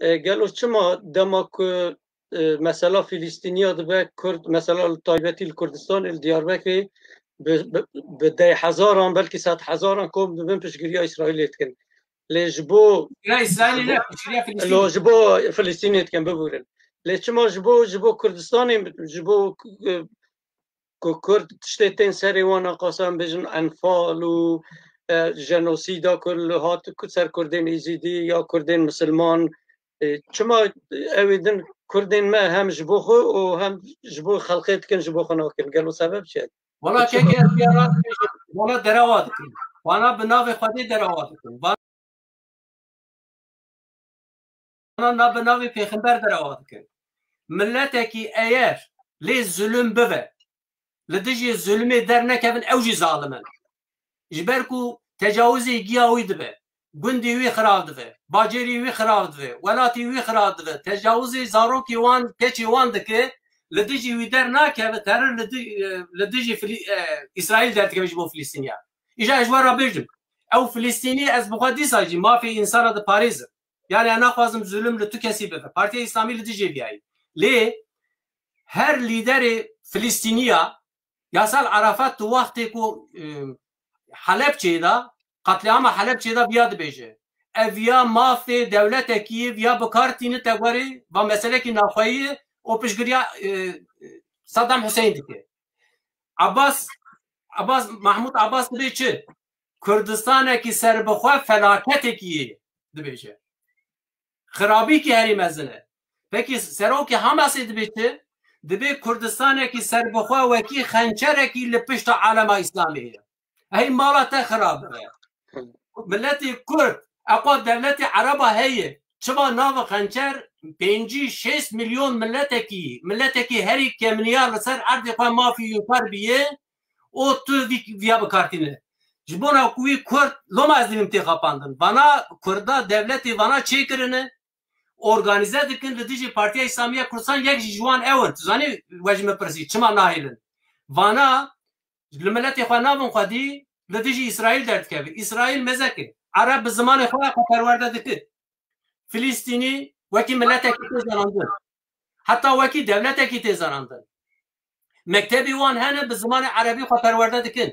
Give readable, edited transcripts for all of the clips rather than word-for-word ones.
گلو چما دما که مثلا فلسطینیا دبه کرد مثلا تایبتی کردستان دیاربکر به 10,000 بلکه 100,000 کم دبن پشگیری اسرائیل کن لجبو اسرائیل نه پشگیری فلسطین لجبو فلسطین کن ببورن لچما جبو کردستانی جبو کرد تشتین سری وانا قاسم بجن انفال و جنوسیدا کل هات سر کردین ایزیدی یا کردین مسلمان چما اویدن کردین ما هم جبو خو و هم جبو خلقیت کن جبو خنا کن گلو سبب چه والا که بیارات والا دروات کن وانا بناو خودی دروات کن وانا بناو پیغمبر دروات کن ملتکی ایر لی ظلم بوه لدیجی ظلمی در نکبن اوجی ظالمن جبرکو تجاوزی گیاوی دبه گندی وی خراب دبه باجری وی خراب دبه ولاتی وی خراب دبه تجاوزی زاروکی وان پیچی وان دکه لدیجی وی در نکبه تر لدیجی اسرائیل در تکبه جبو فلسطینیا ایجا اجوار را بجم او فلسطینی از بخوادی ساجی ما فی انسان دا پاریز yani انا خوازم ظلم لتو کسی بده پارتی اسلامی لدیجی بیایی لی هر لیدر فلسطینیا یاسال عرفات تو وقتی کو حلب چیدا قتلعام حلب چیدا بیاد بیجه اویا مافی دولت کیف یا بکارتین تگوری با مسئله کی نافایی او پشگریا صدام حسین دیگه عباس محمود عباس دی چه کردستان کی سر بخوا فلاکت کی دبیجه خرابی کی هری مزنه پکی سرو کی هم اسید بیچه دبی کردستان کی سر بخوا و کی خنچر کی لپشت عالم اسلامی هي مالته خراب ملتي كرد اقوى دولة عربة هي شبا ناف خنجر 5-6 مليون ملتكي هري كمليار لسر عرض قوى ما في ينفر بيه او تو فيا بكارتينه جبونا كوي كرد لو ما ازدیم انتخاباندن وانا كردا دولتي وانا چه کرنه organize dikin لديجي پارتيا اسلامية كردستان يك جوان اول تزاني وجمه برسي چما ناهيلن وانا الملت خوانابون خدي لديجي اسرائيل درد كبي اسرائيل مزكي عرب بزمان خوا پرورده دكت فلسطيني وكي ملتك تزراندن حتى وكي دولتك تزراندن مكتبي وان هنا بزمان عربي خوا پرورده دكن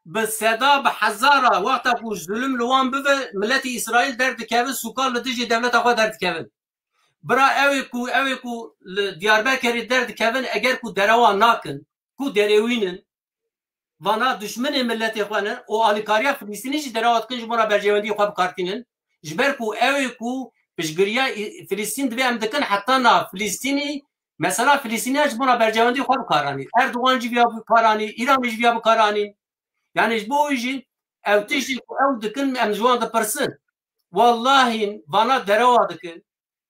بالصدا بحزاره وقت کو ظلم لوان به ملت اسرائيل درد كبي سوكال لديجي دولت خوا درد كبي برا اوي کو دياربكر درد كبي اگر کو دروان ناكن کو دروينن وانا دشمن ملت اخوانن او الکاریا فلسطینی چی دراوت کنج مرا برجوندی خواب کارتینن جبر کو اوی کو پشگریا فلسطین دوی ام دکن حتی نا فلسطینی مثلا فلسطینی اج مرا برجوندی خواب کارانی اردوغان جی بیا کارانی ایران جی بیا کارانی یعنی بو یجی او تیجی او دکن ام جوان د پرسن والله وانا دراوت کن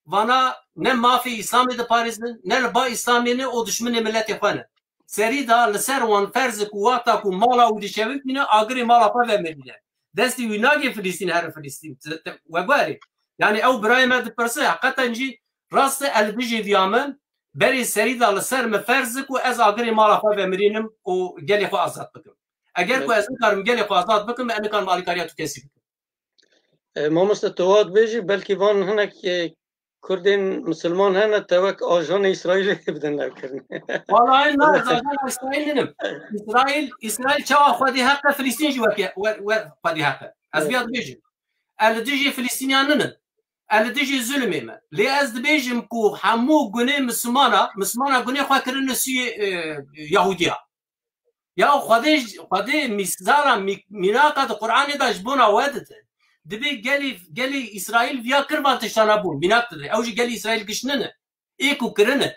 وانا نه مافی اسلامی د پاریزن نه با اسلامی نه او دشمن ملت اخوانن سری دا لسر وان فرض قواتا کو مالا و دیشوی بینه آگری مالا پا ومدینه دستی ویناگی فلسطین هر فلسطین وگواری یعنی او برای مد پرسه حقیقتا انجی راست البیجی ویامن بری سری دا لسر مفرض کو از آگری مالا پا ومدینم و گلی خو آزاد بکم اگر کو از کارم گلی خو آزاد بکم امی کار مالی کاریا تو کسی بکم ما مستواد بیجی بلکی وان هنک کردین مسلمان هن توک آژان اسرائیل بدن نکردن. والله نه آژان اسرائیل نیم. اسرائیل چه خودی حق فلسطین جو و خودی حق. از بیاد بیجیم. الدیجی فلسطینیان نیم. الدیجی ظلمه ما. لی از بیجیم کو همو گونه مسلمانا گونه خواه کردن سی یهودیا. یا خودی میزارا میناقات قرآنی داشت بونا وادته. دبي قالي اسرائيل فيها كربان تشتنابون بناكتر اوجي قالي اسرائيل قشننا ايكو كرنا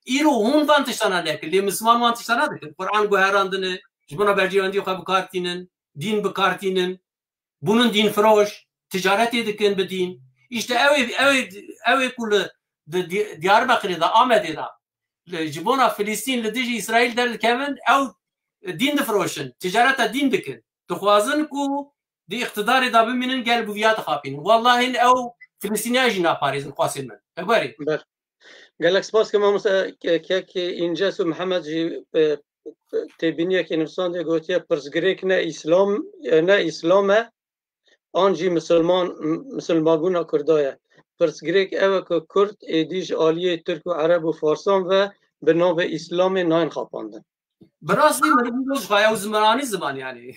ايرو هون فان تشتنادك اللي مسلمان وان تشتنادك القران قهراندن جبنا برجياندي خو بكارتينن دين بكارتينن بونن دين فروش تجارتي دكن بدين işte اوي كل دياربكر دا احمد دا جبنا فلسطين لديجي اسرائيل در كمان او دين فروشن تجارت دين دكن تخوازن كو دي اقتدار دا بمنن قال بويات خابين والله او فلسطينيا جينا باريس قاسم من اخباري قال لك سباس كما كيك انجاز محمد جي تبينيه كي نفسان دي قوتيه برزغريك نا اسلام انجي مسلمان بونا كردايا پرسگریک اوه که کرد ایدیج آلیه ترک و عرب و فارسان و به نام اسلام ناین خواپاندن. براستی من بگوش خواهی او زمرانی زبان یعنی.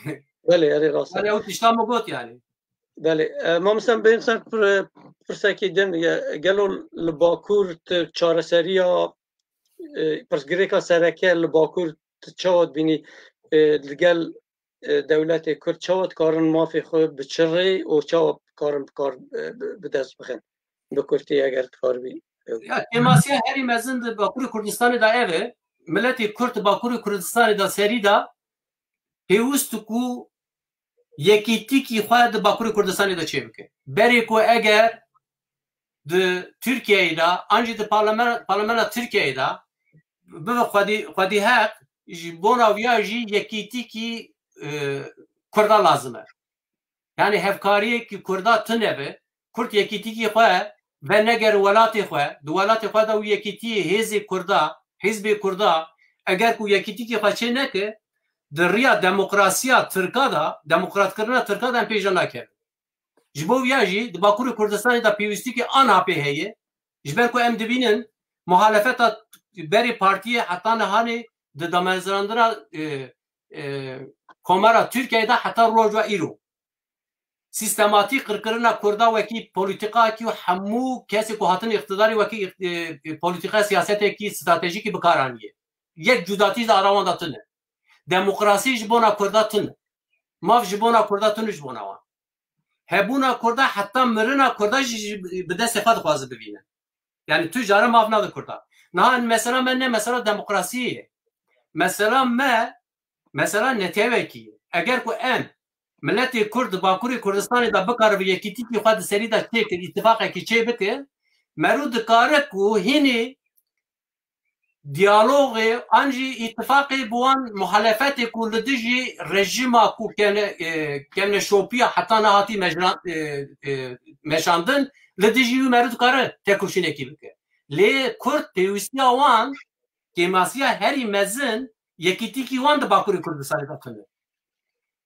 بله اره راست. بله او تشتا مگوت یعنی. بله ما مثلا به انسان پرسکی دن گلو لباکور چارسری یا پرسگریکا سرکه لباکور چاود بینی لگل دولت کرد چاود کارن مافی خود بچره و چاود کارن به دست بخن به کردی اگر کار بی کماسیا هری مزند باکور کردستان دا اوه ملت کرد باکور کردستان دا سری دا پیوست کو یکی تیکی خواهد باکور کردستان دا چه بکن بری کو اگر د ترکیه دا انجی د پارلمان ترکیه دا به خودی حق بونا ویاجی یکی تیکی کردا لازمه yani hevkariye ki kurda tınebe kurt yekitiki xwe ve neger welatê xwe di welatê xwe da û yekîtiyê hêzê kurda hizbê kurda eger ku yekîtikî xwe çê neke di rêya demokrasiya Tirka da demokratkirina Tirka da em pêja nakevin. Ji bo viya jî di Bakurê Kurdistanê da pêwîstikê an apê heye ji ber ku em dibînin muhalefeta berê partiyê heta nihanê di damezrandina komara Tirkiyeyê da heta roja îro sistematik kırkırına kurda veki politika ki hamu kesi ku hatın iktidarı veki politika siyasete ki stratejik ki bekaraniye yek cudati da aravan da tını demokrasi jibona kurda tını mav jibona kurda tını jibona wa hebuna kurda hatta mırına kurda bide sefat fazla bibine yani tüccara mavna da kurda nahan mesela ben ne mesela demokrasi mesela neteveki eğer ku ملت کرد باکوری کردستان دا بکار و یکیتی کی خود سری دا چه که اتفاق کی چه بکه مرود کاره کو هینی دیالوگ انجی اتفاق بوان مخالفت کو لدجی رژیم کو کنه شوپیا حتی نهاتی مشاندن لدجی مرود کاره تکوشینه کی بکه لی کرد پیوستی وان که ماسیا هری مزن یکیتی کی وان دا باکوری کردستان دا کنه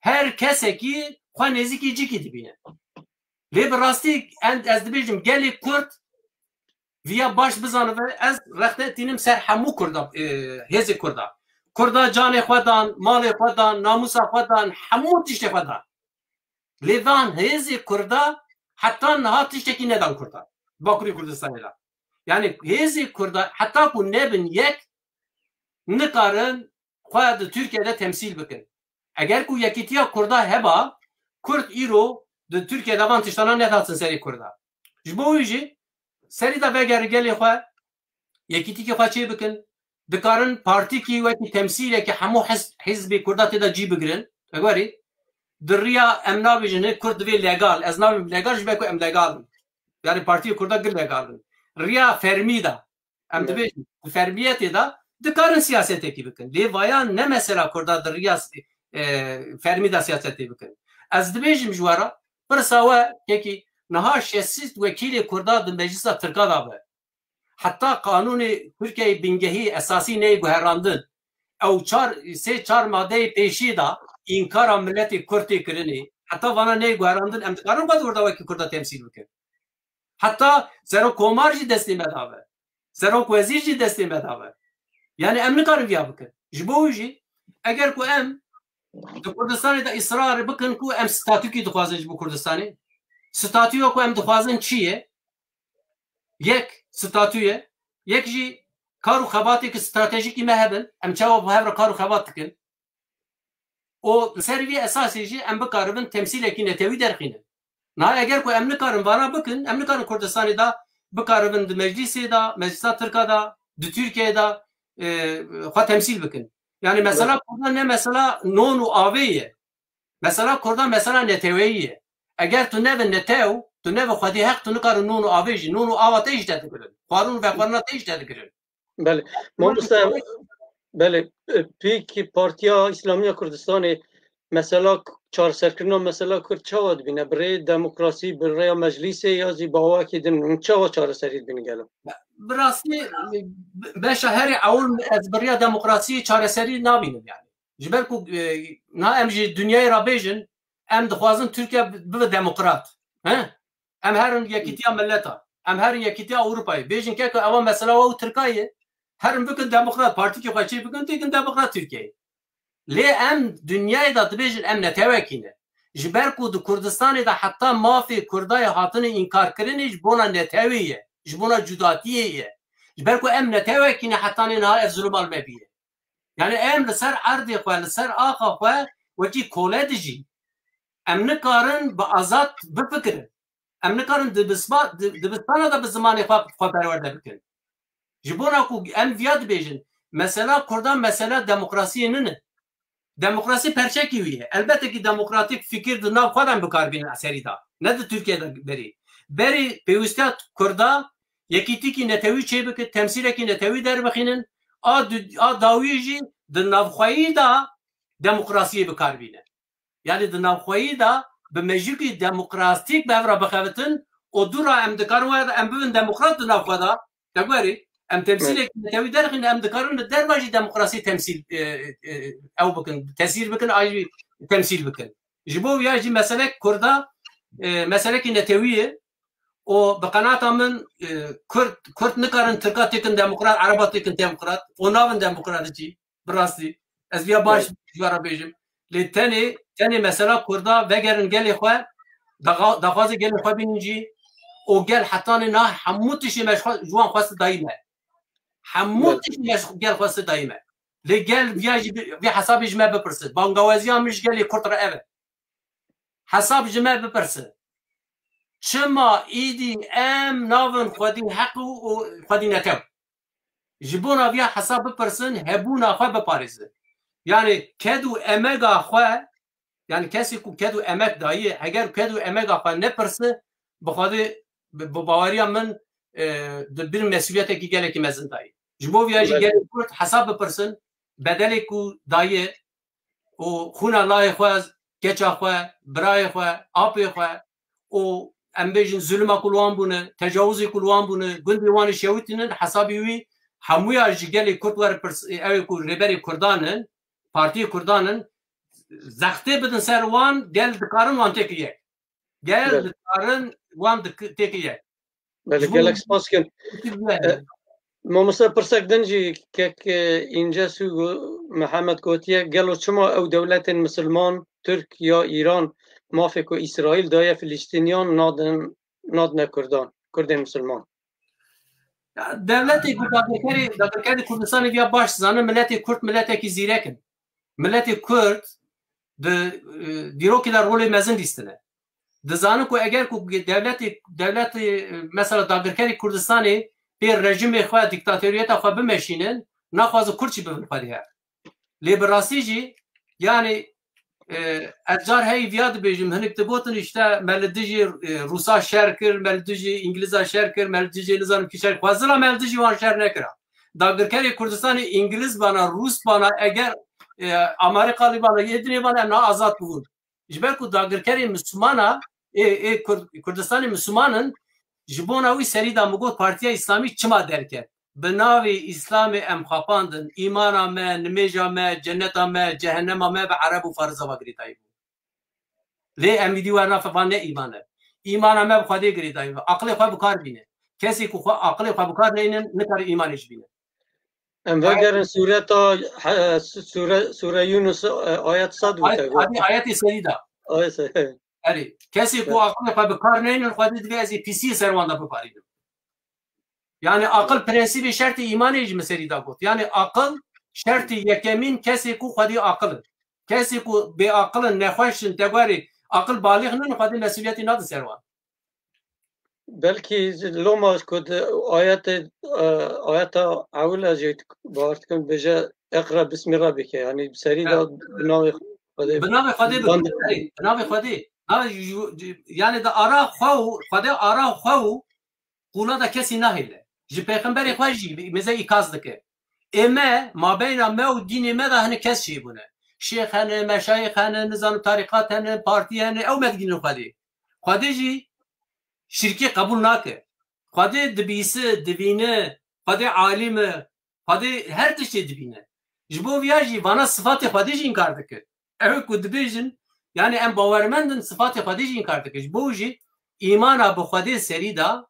her kese ki xwe nêzîkî cikî dibîne. Lê bi rastî ez dibêjim gelê Kurd viya baş bizanive ez rexte tînim ser hemû Kurda hêzê Kurda. Kurda canê xwe dan, malê xwe dan, namusa xwe dan, hemû tiştê xwe dan. Lê van hêzê Kurda heta niha tiştekî nedan Kurda. Bakurê Kurdistanê da. Yani hêzê Kurda heta ku nebin yek nikarin xwe di Tirkiyeyê temsîl bikin. Eğer ku yekîtiya Kurda heba, Kurd îro di Tirkiyeyê van tiştana nedatin serî Kurda. Ji bo wî jî serî da veger gelê xwe yekîtikî xwe çê bikin, dikarin partîkî wekî temsîlekî hemû hizbê Kurda tê da cî bigirin. Egerî di rêya em nabêjin Kurd divê legal, ez nabim legal ji ber ku em legalin. Yani partiyê Kurda gir legalin. Rêya fermî da em dibêjin fermiyetê da dikarin siyasetekî bikin. Lê vaya ne mesela Kurda di rêya fermi da siyaseti bikin. Ez dibêjim ji wara pirsa we yekî niha şesîst wekîlê Kurda di meclisa Tirka da be. Heta kanûnê Tirkiyeyê bingehî esasî neyê guherandin ew sê çar madeyê pêşî da înkara milletê Kurdê kirinê heta vana neyê guherandin em dikarin xwe orda wekî Kurda temsîl bikin. Heta Serokkomar jî destê me dabe. Serokwezîr jî destê me dabe. Yani em nikarin viya bikin. Ji bo wî jî eger ku em di Kurdistanê da ısrar bikin ku em statûkî dixwazin ji bo Kurdistanê. Statûya ku em dixwazin çi ye? Yek statûye, yek jî kar û xebateke stratejîkî me hebin, em çawa bi hev re kar û xebat dikin. O ser vê esasê jî em bikaribin temsîlekî netewî derxînin. Niha eger ku em nikarin vana bikin, em nikarin Kurdistanê da bikaribin di meclisê da, meclisa Tirka da, di Tirkiyeyê da xwe temsîl bikin. Yani mesela Kurda ne mesela non û avê ye. Mesela Kurda mesela neteweyî ye. Eger tu nevin netew, tu nevin xwedî heq tu nikarin non û avê jî, non û ava te jî derdikirin. Xwarûn ve xwarina te jî derdikirin. Bele. Mamoste bele pêkî Partiya İslamiya Kurdistanê mesela çarserkirina mesela Kurd çawa dibîne bi rê demokrasî bi rêya meclisê ya jî bawakî din çawa çareserî dibîne gelin. Bi rastî beşa herî ewl ez bi rêya demokrasiyê çareserî nabînim yani. Ji ber ku niha em jî dunyayê re bêjin em dixwazin Tirkiye bibe demokrat. Em herin yekîtiya milleta. ام هر یکیتی اروپایی بیژن که اول مثلا او ترکیه هر بکن دموکرات پارتی که خواهی بکن تیکن دموکرات ترکیه لی ام دنیای دا بیژن ام نتوکینه جبر کو د کردستان دا حتی مافی کردای هاتن انکار کرنیش بونا نتویه جبونا جداتیه جبر کو ام نتوکینه حتی نها ظلم مبیه یعنی ام لسر عرضی خواه لسر آقا خواه وکی کوله دجی ام نکارن با آزاد بفکرن ام نکارن دبستان دا به زمان خواه پرورده بکن جبونا کو ام ویاد بیجن مثلا کردان مثلا دموکراسی ننه دموکراسی پرچکی ویه البته که دموکراتیک فکر دو ناو خودم بکار بین اثری دا نه دو ترکیه دا بری پیوستیات کردا یکی تیکی نتوی چه بکن تمثیل که نتوی در بخینن داوی جی د نافخوایی دا دموکراسی بکار بینه یعنی د نافخوایی دا به مجیکی دموکراتیک به ورا بخوتن او دورا ام دکارن و ام ببین دموکرات د نافخوا دا دگوری ام تمثیل نتوی درخین ام دکارن در باجی دموکراسی تمثیل او بکن تاثیر بکن آجی تمثیل بکن جبو یاجی مسئله کردا مسئله که نتویه و بقناعة من كرت نكرن تركات تكن ديمقراط عربات تكن ديمقراط ونافن ديمقراطي براستي از بيا باش جوارا بيجم للتاني مثلا كردا بقرن قال اخوة دغازي قال اخوة بينجي وقال حطاني نا حموتشي مش جوان خواست دايمة حموتشي مش قال خواست دايمة لي قال بيجي بحساب جماع ببرسد بانغوازيان مش قال لي كرت رأبه حساب جماع ببرسد شما ایدی ام ناون خودی حق و خودی نتو جبونا بیا حساب بپرسن هبونا خواه بپارزن یعنی کدو امگا خواه یعنی کسی کو کدو امگ داییه اگر کدو امگا خواه نپرسه بخواهی بباوریا من بیر مسئولیت که گله که مزن داییه جبو بیا جی گله کرد حساب بپرسن بدلی کو داییه و خون الله خواه گچا خواه برای خواه آپی خواه و ام بیجن ظلم کلوان بونه تجاوز کلوان بونه گندی وان شویتنن حسابی وی هموی اجگلی کرد ور اوی کو ربری کردانن پارتی کردانن زخته بدن سر وان دل دکارن وان تکیه گل دکارن وان تکیه بله گلک سپاس کن ما مثلا پرسک دنجی که اینجا سو محمد گوتیه گلو چما او دولت مسلمان ترک یا ایران موافق و اسرائیل دایه فلسطینیان نادن کردان مسلمان دولتی دادرکاری کردستان بیا باش زانه ملت کرد ملت کی زیرکن ملت کرد دیروکی در رول مزن دیستنه دزانه کو اگر کو دولت مثلا دادرکاری کردستانی به رژیم خواه دیکتاتوریت خواه بمشینن نخواز کرچی بفرخوادی ها لیبراسی جی یعنی اجار هی ویاد بیجم هنک تبوتن işte ملدجی روسا شهر کر ملدجی انگلیزا شهر کر ملدجی نظام کی شهر خوازلا ملدجی وان شهر نکرا داگرکری کردستان انگلیز bana روس bana eğer Amerikalı bana yedini bana na azat bulur جبر کو داگرکری مسلمانا کردستان مسلمانın جبونا وی سری دا مگو پارتیا اسلامی چما درکه بناوی اسلام ام خاپاندن ایمانا ما نمیجا ما جنتا ما جهنم ما به عرب و فرزا و گریتایی بود لی ام دیوانا ففانه ایمانا ما بخواده گریتایی بود عقل خواه بکار بینه کسی که عقل خواه بکار نکار ایمانش بینه ام وگرن سوره یونس آیت صد آیت سری دا اری کسی کو عقل خواه بکار نینن خواده دیگه ازی پیسی سروانده بپارید yani akıl prensibi şartı iman eci meseli da got. Yani akıl şartı yekemin kesi ku khadi akıl. Kesi ku be akılın nefeşin tegari akıl baliğinin khadi mesuliyeti nadı servan. Belki loma kod ayet avla jeyt bartkan beja اقرا بسم ربك yani seri da binavi khadi yani da ara khaw khadi ara khaw kula da kesi nahile. Ji peygamberi xwe jî meze ikaz dike. Eme mabeyna me û dînê me da hene kes jî bûne. Şeyx hene, meşayix hene, nizam tariqat hene, partî hene, ew medgînin Xwedê. Xwedê jî şirkî qebûl nake. Xwedê dibîse, dibîne, Xwedê alîm e, Xwedê her tiştê dibîne. Ji bo viya jî vana sifatê Xwedê jî inkar dike. Ew ku dibêjin yani em bawermendin sifatê Xwedê jî inkar dike. Ji bo jî îmana bi Xwedê serî da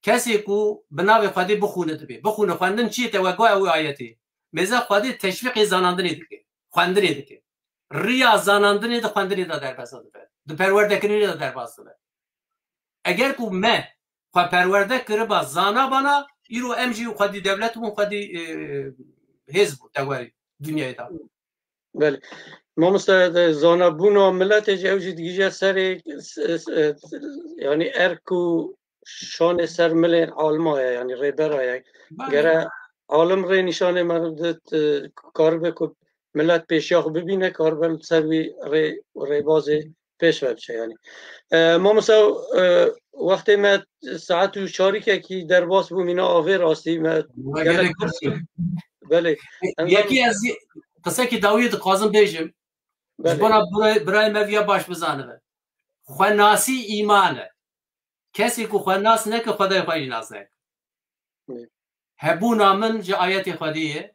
کسی کو بناوی خودی بخونه دبی بخونه خواندن چیه توقع او آیتی مزه خودی تشویق زناندنی دکی خواندنی دکی ریا زناندنی د خواندنی دا در بساده د پرورده کنی دا در بساده اگر کو من خو پرورده کړه با زانا بنا ایرو ام جی خودی دولت مون خودی حزب تواری دنیای دا بله ما مثلا زانا بونا ملت جوجی دیگه سر یعنی ارکو شان سر ملین عالمه یعنی ریبرای گره عالم ری نشانه مرد کار بکن ملت پیشیاخ ببینه کار بل سروی ری بازی پیش بچه یعنی ما مثلا وقتی ما ساعت و چاری که در باس بوم اینا آوه راستی ما بله یکی از قصه که داوید قاسم بیجم جبانا برای مویا باش بزانه خوناسی ایمانه کسی که خوناس نکه خدای خواهی ناس نکه هبونا من جه آیت خودیه